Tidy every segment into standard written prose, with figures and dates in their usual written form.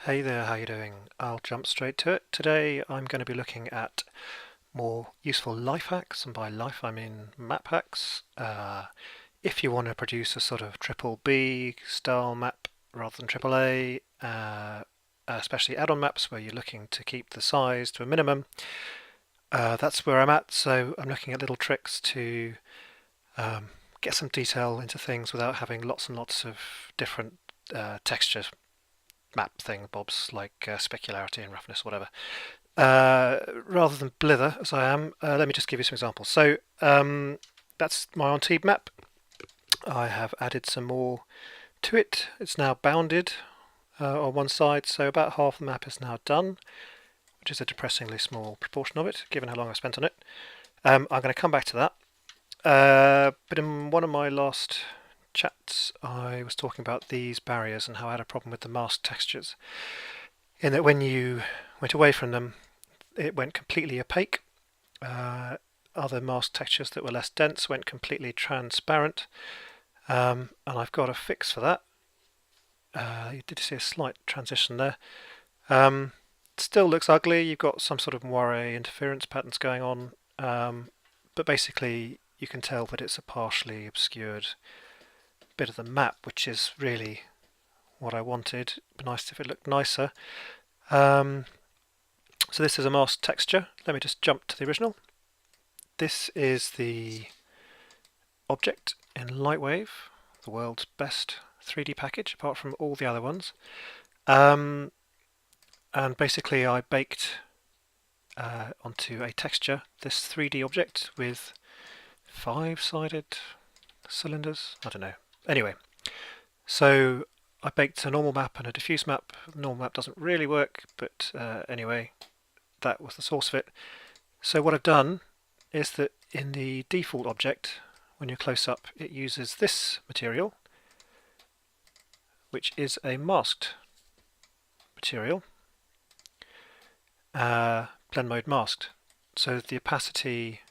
Hey there, how you doing? I'll jump straight to it. Today I'm going to be looking at more useful life hacks, and by life I mean map hacks. If you want to produce a sort of triple B style map rather than triple A, especially add-on maps where you're looking to keep the size to a minimum, that's where I'm at. So I'm looking at little tricks to get some detail into things without having lots and lots of different textures map thing bobs like specularity and roughness, whatever. Rather than blither as I am, let me just give you some examples. So that's my Antibes map. I have added some more to it. It's now bounded on one side, so about half the map is now done, which is a depressingly small proportion of it, given how long I spent on it. I'm going to come back to that. But in one of my last chats, I was talking about these barriers and how I had a problem with the mask textures, in that when you went away from them, it went completely opaque. Other mask textures that were less dense went completely transparent, and I've got a fix for that. You did see a slight transition there. Still looks ugly. You've got some sort of moire interference patterns going on, but basically you can tell that it's a partially obscured bit of the map, which is really what I wanted. It'd be nice if it looked nicer. So this is a mask texture. Let me just jump to the original. This is the object in Lightwave, the world's best 3D package apart from all the other ones. And basically I baked onto a texture this 3D object with 5-sided cylinders. I don't know. Anyway, so I baked a normal map and a diffuse map. The normal map doesn't really work, but anyway, that was the source of it. So what I've done is that in the default object, when you're close up, it uses this material, which is a masked material, blend mode masked. So the opacity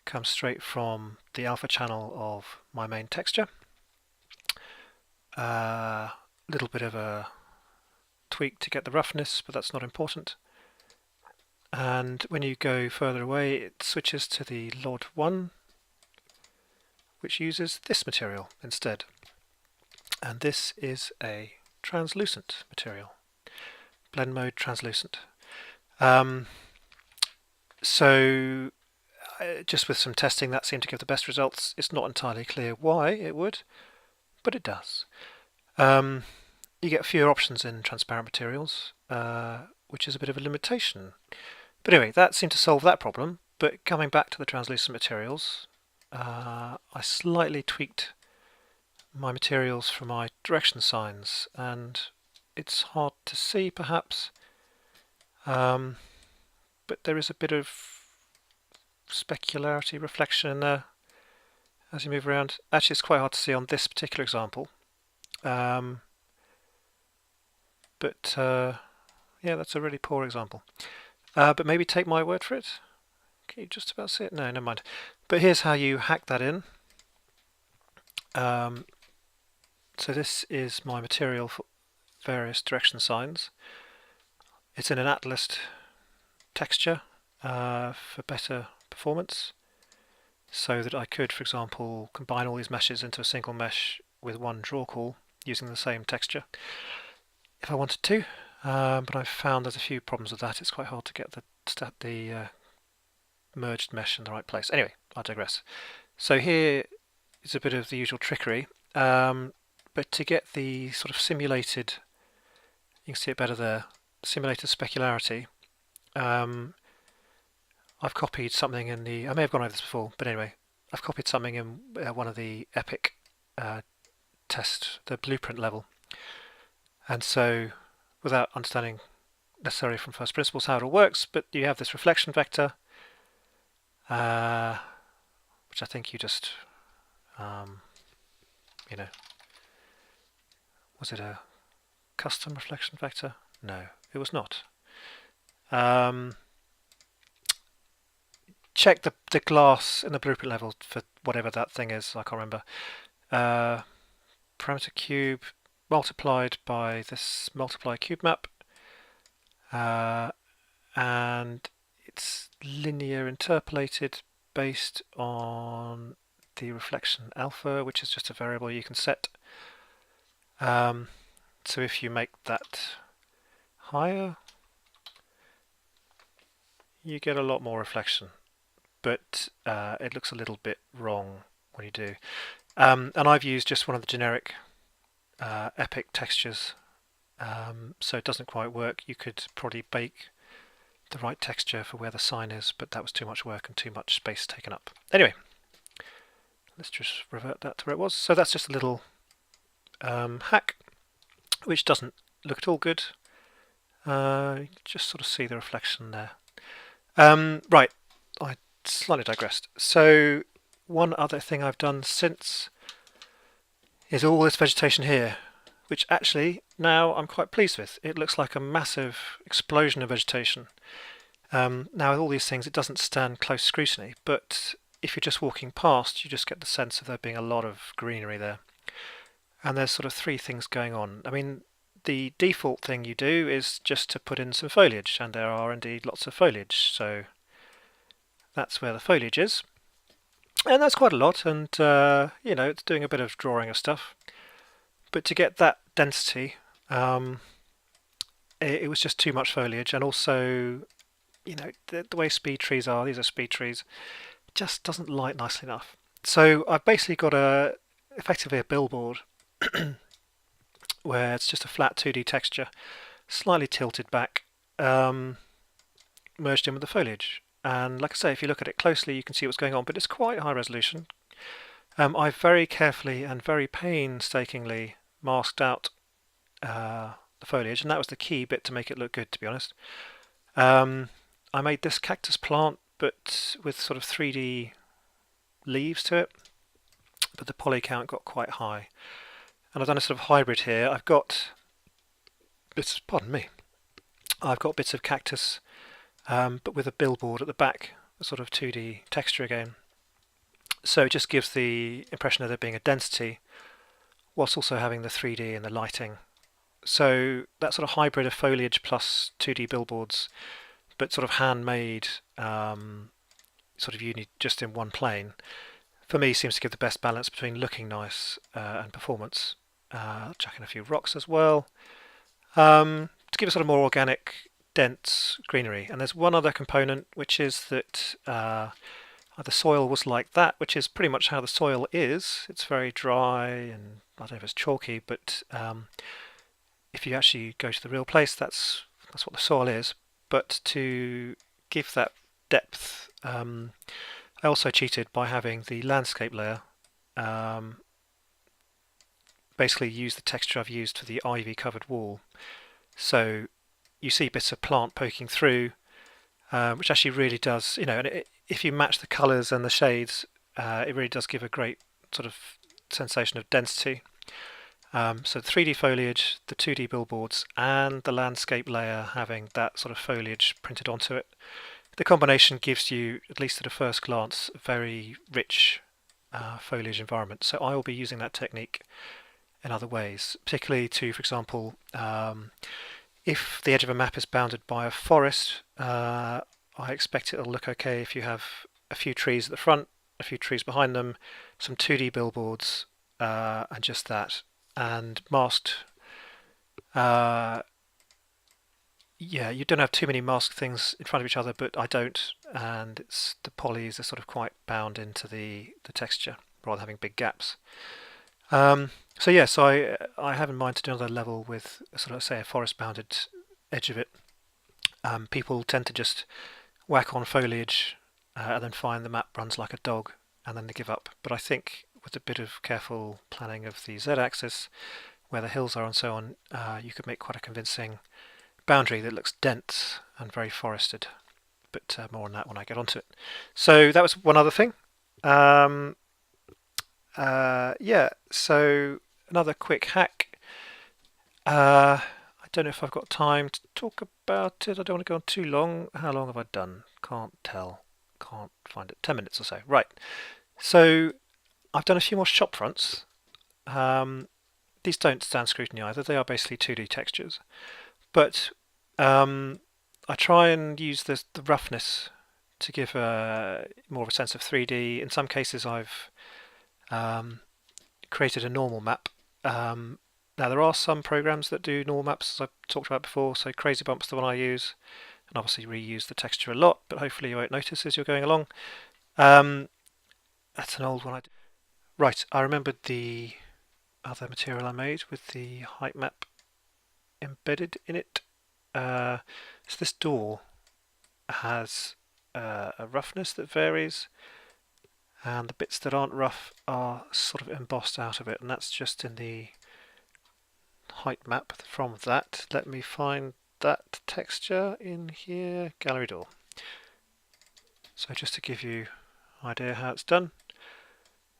comes straight from the alpha channel of my main texture. Little bit of a tweak to get the roughness, but that's not important. And when you go further away, it switches to the LOD1, which uses this material instead. And this is a translucent material, blend mode translucent. So just with some testing, that seemed to give the best results. It's not entirely clear why it would, but it does. You get fewer options in transparent materials, which is a bit of a limitation. But anyway, that seemed to solve that problem. But coming back to the translucent materials, I slightly tweaked my materials for my direction signs, and it's hard to see perhaps, but there is a bit of specularity reflection in there as you move around. Actually, it's quite hard to see on this particular example, but yeah, that's a really poor example. But maybe take my word for it. Can you just about see it? No, never mind. But here's how you hack that in. So this is my material for various direction signs. It's in an atlas texture for better performance, so that I could, for example, combine all these meshes into a single mesh with one draw call using the same texture if I wanted to. But I've found there's a few problems with that. It's quite hard to get the merged mesh in the right place. Anyway, I digress. So here is a bit of the usual trickery, but to get the sort of simulated, you can see it better there, simulated specularity, I've copied something in the, I may have gone over this before, but anyway, I've copied something in one of the epic test, the blueprint level. And so, without understanding necessarily from first principles how it all works, but you have this reflection vector, which I think you just, you know, was it a custom reflection vector? No, it was not. Check the glass in the blueprint level for whatever that thing is, I can't remember. Parameter cube, multiplied by this multiply cube map, and it's linear interpolated based on the reflection alpha, which is just a variable you can set. So if you make that higher, you get a lot more reflection, but it looks a little bit wrong when you do. And I've used just one of the generic epic textures, so it doesn't quite work. You could probably bake the right texture for where the sign is, but that was too much work and too much space taken up. Anyway, let's just revert that to where it was. So that's just a little hack, which doesn't look at all good. You just sort of see the reflection there. Right, I slightly digressed. So one other thing I've done since is all this vegetation here, which actually now I'm quite pleased with. It looks like a massive explosion of vegetation. Now with all these things it doesn't stand close scrutiny, but if you're just walking past you just get the sense of there being a lot of greenery there. And there's sort of three things going on. I mean, the default thing you do is just to put in some foliage, and there are indeed lots of foliage, so that's where the foliage is. And that's quite a lot, and you know, it's doing a bit of drawing of stuff. But to get that density, it was just too much foliage, and also, you know, the way speed trees are, these are speed trees, it just doesn't light nicely enough. So I've basically got effectively a billboard where it's just a flat 2D texture, slightly tilted back, merged in with the foliage. And like I say, if you look at it closely you can see what's going on, but it's quite high resolution. I've very carefully and very painstakingly masked out the foliage, and that was the key bit to make it look good, to be honest. I made this cactus plant but with sort of 3D leaves to it, but the poly count got quite high. And I've done a sort of hybrid here. I've got bits, pardon me, I've got bits of cactus but with a billboard at the back, a sort of 2D texture again. So it just gives the impression of there being a density whilst also having the 3D and the lighting. So that sort of hybrid of foliage plus 2D billboards, but sort of handmade, sort of uni just in one plane, for me seems to give the best balance between looking nice and performance. Chuck in a few rocks as well, to give a sort of more organic, dense greenery. And there's one other component, which is that the soil was like that, which is pretty much how the soil is. It's very dry, and I don't know if it's chalky, but if you actually go to the real place, that's what the soil is. But to give that depth, I also cheated by having the landscape layer basically use the texture I've used for the ivy covered wall. So you see bits of plant poking through, which actually really does, you know, and if you match the colours and the shades, it really does give a great sort of sensation of density. So 3D foliage, the 2D billboards, and the landscape layer having that sort of foliage printed onto it. The combination gives you, at least at a first glance, a very rich foliage environment. So I will be using that technique in other ways, particularly to, for example, if the edge of a map is bounded by a forest, I expect it'll look okay if you have a few trees at the front, a few trees behind them, some 2D billboards, and just that, and masked. Yeah, you don't have too many masked things in front of each other, but I don't, and it's the polys are sort of quite bound into the texture rather than having big gaps. So yes, I have in mind to do another level with sort of, say, a forest-bounded edge of it. People tend to just whack on foliage and then find the map runs like a dog, and then they give up. But I think with a bit of careful planning of the z-axis, where the hills are and so on, you could make quite a convincing boundary that looks dense and very forested. But more on that when I get onto it. So that was one other thing. Yeah, so another quick hack. I don't know if I've got time to talk about it. I don't want to go on too long. How long have I done? Can't tell. Can't find it. 10 minutes or so. Right. So I've done a few more shop fronts. these don't stand scrutiny either. They are basically 2D textures. But I try and use the roughness to give more of a sense of 3D. In some cases I've created a normal map. Now there are some programs that do normal maps, as I've talked about before, so Crazy Bump's the one I use, and obviously reuse the texture a lot, but hopefully you won't notice as you're going along. That's an old one. Right, I remembered the other material I made with the height map embedded in it. So this door has a roughness that varies, and the bits that aren't rough are sort of embossed out of it, and that's just in the height map from that. Let me find that texture in here, gallery door. So just to give you an idea how it's done.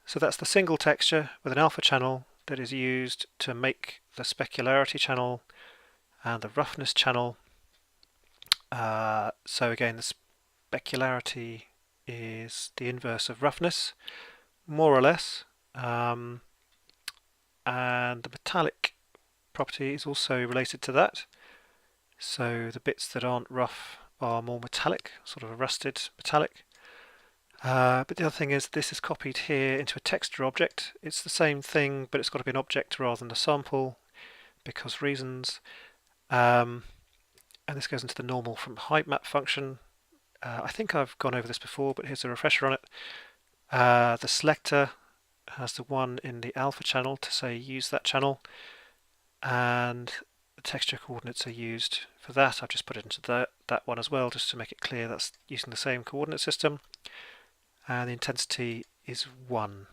So that's the single texture with an alpha channel that is used to make the specularity channel and the roughness channel. So again, the specularity is the inverse of roughness, more or less, and the metallic property is also related to that. So the bits that aren't rough are more metallic, sort of a rusted metallic. But the other thing is this is copied here into a texture object. It's the same thing, but it's got to be an object rather than a sample because reasons. And this goes into the normal from height map function. I think I've gone over this before, but here's a refresher on it. The selector has the one in the alpha channel to say use that channel, and the texture coordinates are used for that. I've just put it into that one as well, just to make it clear that's using the same coordinate system. And the intensity is 1.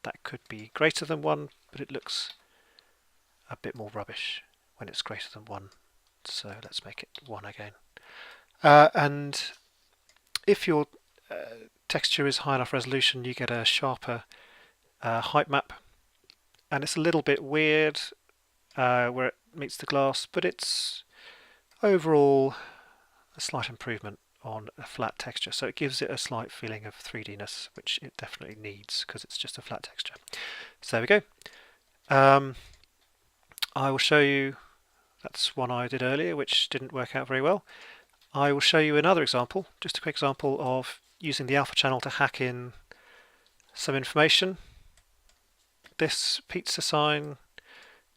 That could be greater than 1, but it looks a bit more rubbish when it's greater than 1. So let's make it 1 again. And if your texture is high enough resolution, you get a sharper height map. And it's a little bit weird where it meets the glass, but it's overall a slight improvement on a flat texture, so it gives it a slight feeling of 3D-ness, which it definitely needs because it's just a flat texture. So there we go. I will show you, that's one I did earlier which didn't work out very well. I will show you another example, just a quick example of using the alpha channel to hack in some information. This pizza sign,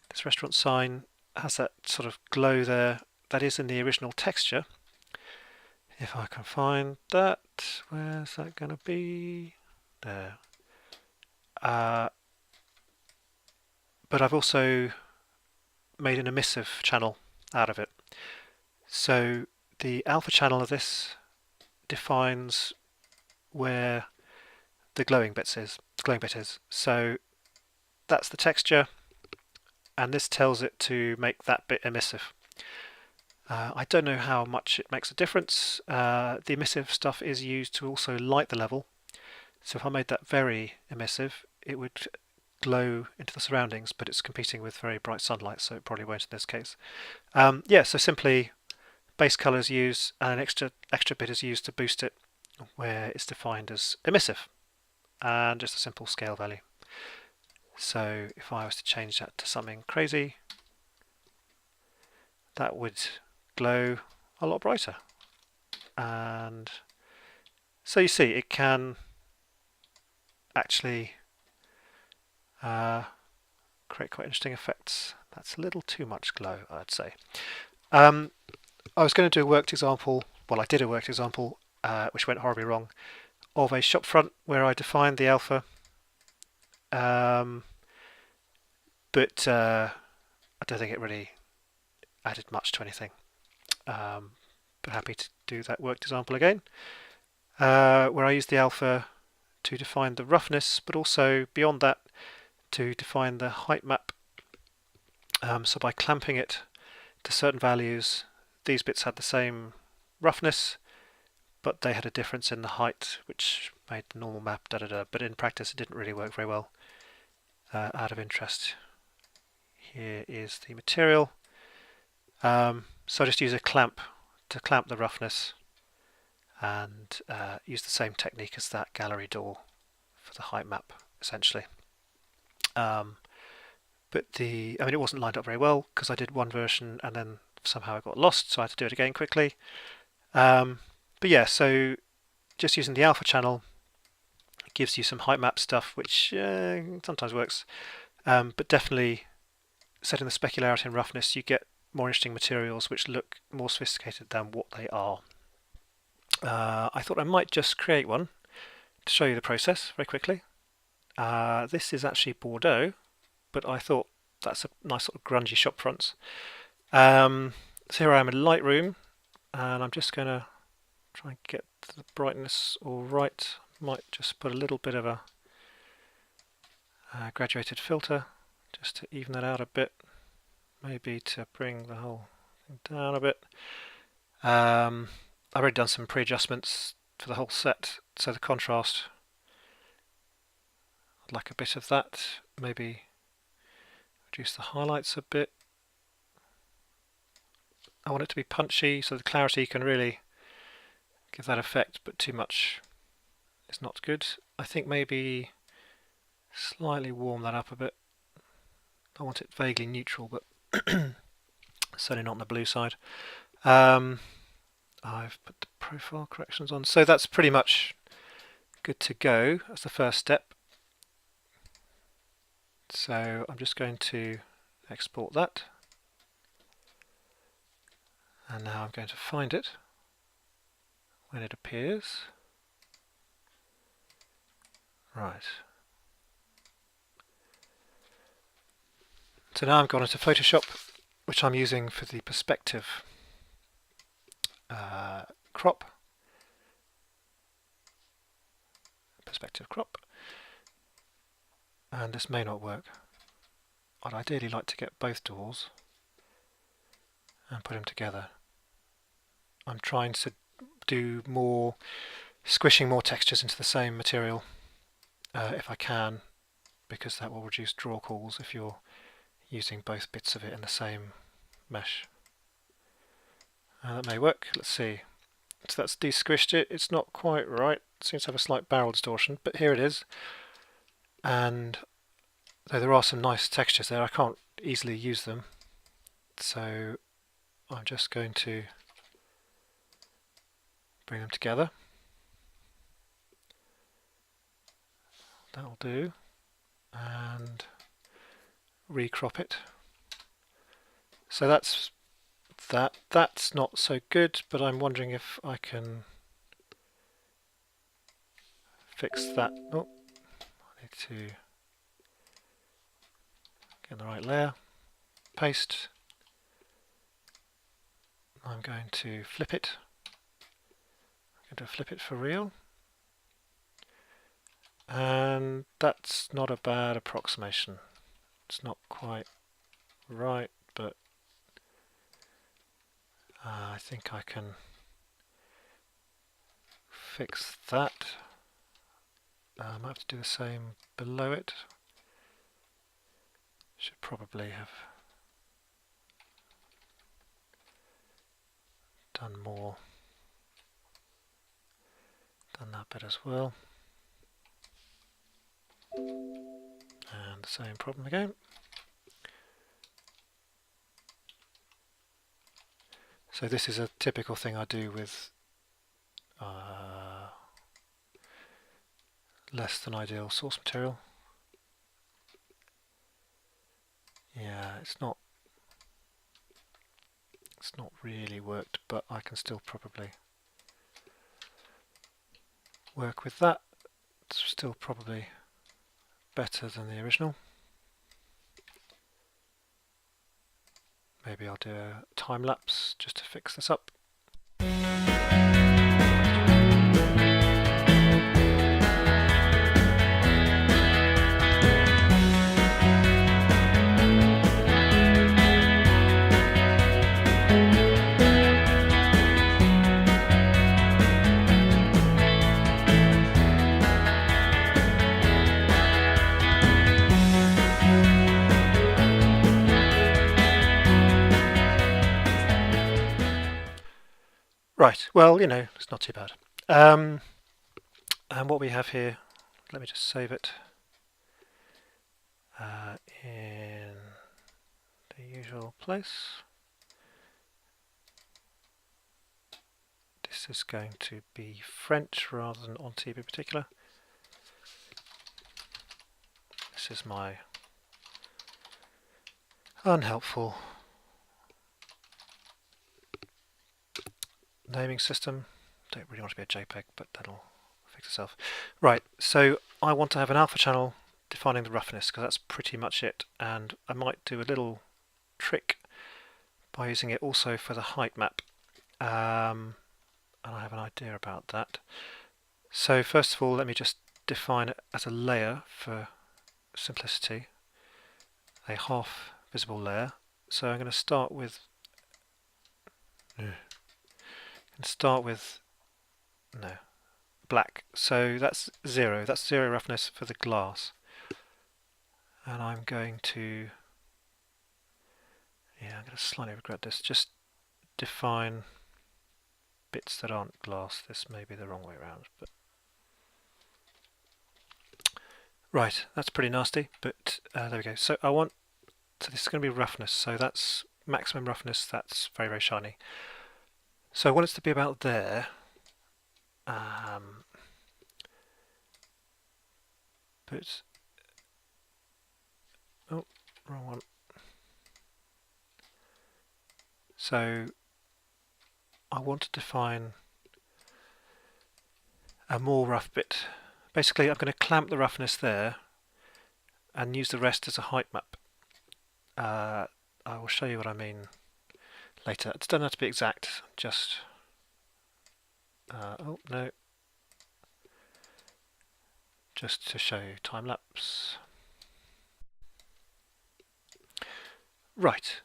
this restaurant sign, has that sort of glow there. That is in the original texture. If I can find that, where's that going to be? There. But I've also made an emissive channel out of it. So the alpha channel of this defines where the glowing bit is. So that's the texture, and this tells it to make that bit emissive. I don't know how much it makes a difference. The emissive stuff is used to also light the level. So if I made that very emissive, it would glow into the surroundings, but it's competing with very bright sunlight, so it probably won't in this case. Yeah, so simply base color is used, and an extra bit is used to boost it, where it's defined as emissive, and just a simple scale value. So if I was to change that to something crazy, that would glow a lot brighter. And so you see, it can actually create quite interesting effects. That's a little too much glow, I'd say. I was going to do a worked example, well I did a worked example which went horribly wrong, of a shop front where I defined the alpha, but I don't think it really added much to anything. But happy to do that worked example again, where I used the alpha to define the roughness, but also beyond that to define the height map. So by clamping it to certain values, these bits had the same roughness, but they had a difference in the height, which made the normal map but in practice it didn't really work very well. Out of interest, here is the material. So I just use a clamp to clamp the roughness, and use the same technique as that gallery door for the height map essentially. But but I mean, it wasn't lined up very well because I did one version and then somehow I got lost, so I had to do it again quickly. But yeah, so just using the alpha channel gives you some height map stuff, which sometimes works, but definitely setting the specularity and roughness, you get more interesting materials which look more sophisticated than what they are. I thought I might just create one to show you the process very quickly. This is actually Bordeaux, but I thought that's a nice sort of grungy shop front. So here I am in Lightroom, and I'm just going to try and get the brightness all right. Might just put a little bit of a graduated filter just to even that out a bit, maybe to bring the whole thing down a bit. I've already done some pre-adjustments for the whole set, so the contrast, I'd like a bit of that, maybe reduce the highlights a bit. I want it to be punchy so the clarity can really give that effect, but too much is not good. I think maybe slightly warm that up a bit. I want it vaguely neutral, but certainly not on the blue side. I've put the profile corrections on, so that's pretty much good to go. That's the first step. So I'm just going to export that, and now I'm going to find it when it appears. Right. So now I've gone into Photoshop, which I'm using for the perspective crop. And this may not work. I'd ideally like to get both doors and put them together. I'm trying to do more, squishing more textures into the same material if I can, because that will reduce draw calls if you're using both bits of it in the same mesh. That may work. Let's see. So that's de-squished it. It's not quite right. It seems to have a slight barrel distortion, but here it is. And though there are some nice textures there, I can't easily use them. So I'm just going to bring them together. That'll do. And recrop it. So that's that. That's not so good, but I'm wondering if I can fix that. Oh, I need to get the right layer. Paste. I'm going to flip it. I'm going to flip it for real. And that's not a bad approximation. It's not quite right, but I think I can fix that. I might have to do the same below it. Should probably have done that bit as well. And the same problem again. So this is a typical thing I do with less than ideal source material. Yeah, it's not really worked, but I can still probably work with that. It's still probably better than the original. Maybe I'll do a time lapse just to fix this up. Right, well, you know, it's not too bad. And what we have here, let me just save it in usual place. This is going to be French rather than Antibes in particular. This is my unhelpful naming system. Don't really want to be a JPEG, but that'll fix itself. Right, so I want to have an alpha channel defining the roughness, because that's pretty much it. And I might do a little trick by using it also for the height map. And I have an idea about that. So first of all, let me just define it as a layer for simplicity, a half visible layer. So I'm going to start with black. So that's zero. That's zero roughness for the glass. And I'm going to, I'm going to slightly regret this. Just define bits that aren't glass. This may be the wrong way around, but right, that's pretty nasty. But there we go. So this is going to be roughness. So that's maximum roughness. That's very, very shiny. So I want it to be about there. But oh, wrong one. So I want to define a more rough bit. Basically, I'm going to clamp the roughness there and use the rest as a height map. I will show you what I mean later. It doesn't have to be exact, just oh no, just to show you time lapse. Right,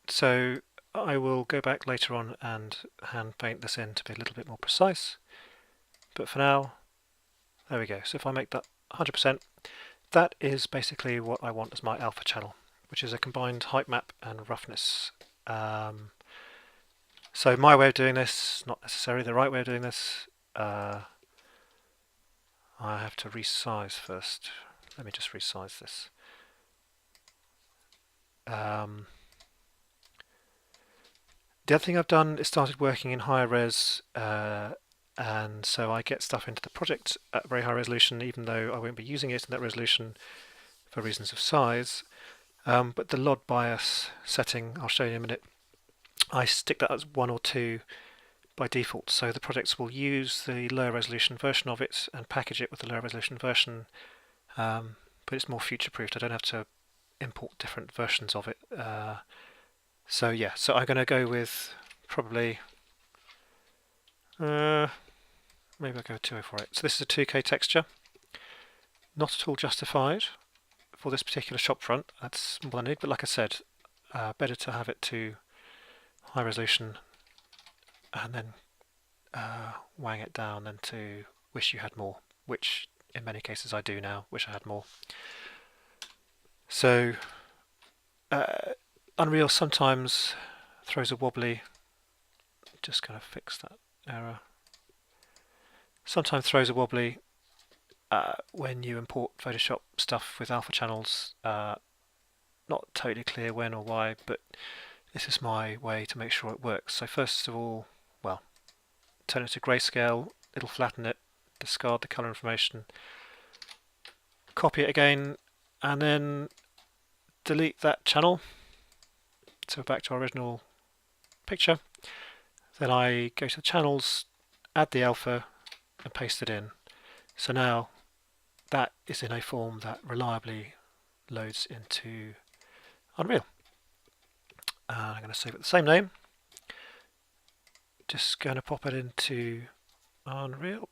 so I will go back later on and hand paint this in to be a little bit more precise, but for now, there we go. So if I make that 100%, that is basically what I want as my alpha channel, which is a combined height map and roughness. So my way of doing this, not necessarily the right way of doing this. I have to resize first. Let me just resize this. The other thing I've done is started working in higher res, and so I get stuff into the project at very high resolution, even though I won't be using it in that resolution for reasons of size. But the LOD bias setting, I'll show you in a minute, I stick that as 1 or 2 by default, so the projects will use the lower resolution version of it and package it with the lower resolution version, but it's more future-proofed. I don't have to import different versions of it. So yeah, so I'm going to go with probably, maybe I'll go with 2048. So this is a 2K texture, not at all justified for this particular shop front. That's more than I need, but like I said, better to have it to high resolution and then wang it down than to wish you had more, which in many cases I do now, wish I had more. So Unreal sometimes throws a wobbly, just kind of fix that error, sometimes throws a wobbly when you import Photoshop stuff with alpha channels. Not totally clear when or why, but this is my way to make sure it works. So first of all, well, turn it to grayscale, it'll flatten it, discard the color information, copy it again, and then delete that channel. So we're back to our original picture. Then I go to the channels, add the alpha, and paste it in. So now that is in a form that reliably loads into Unreal. I'm going to save it the same name. Just going to pop it into Unreal.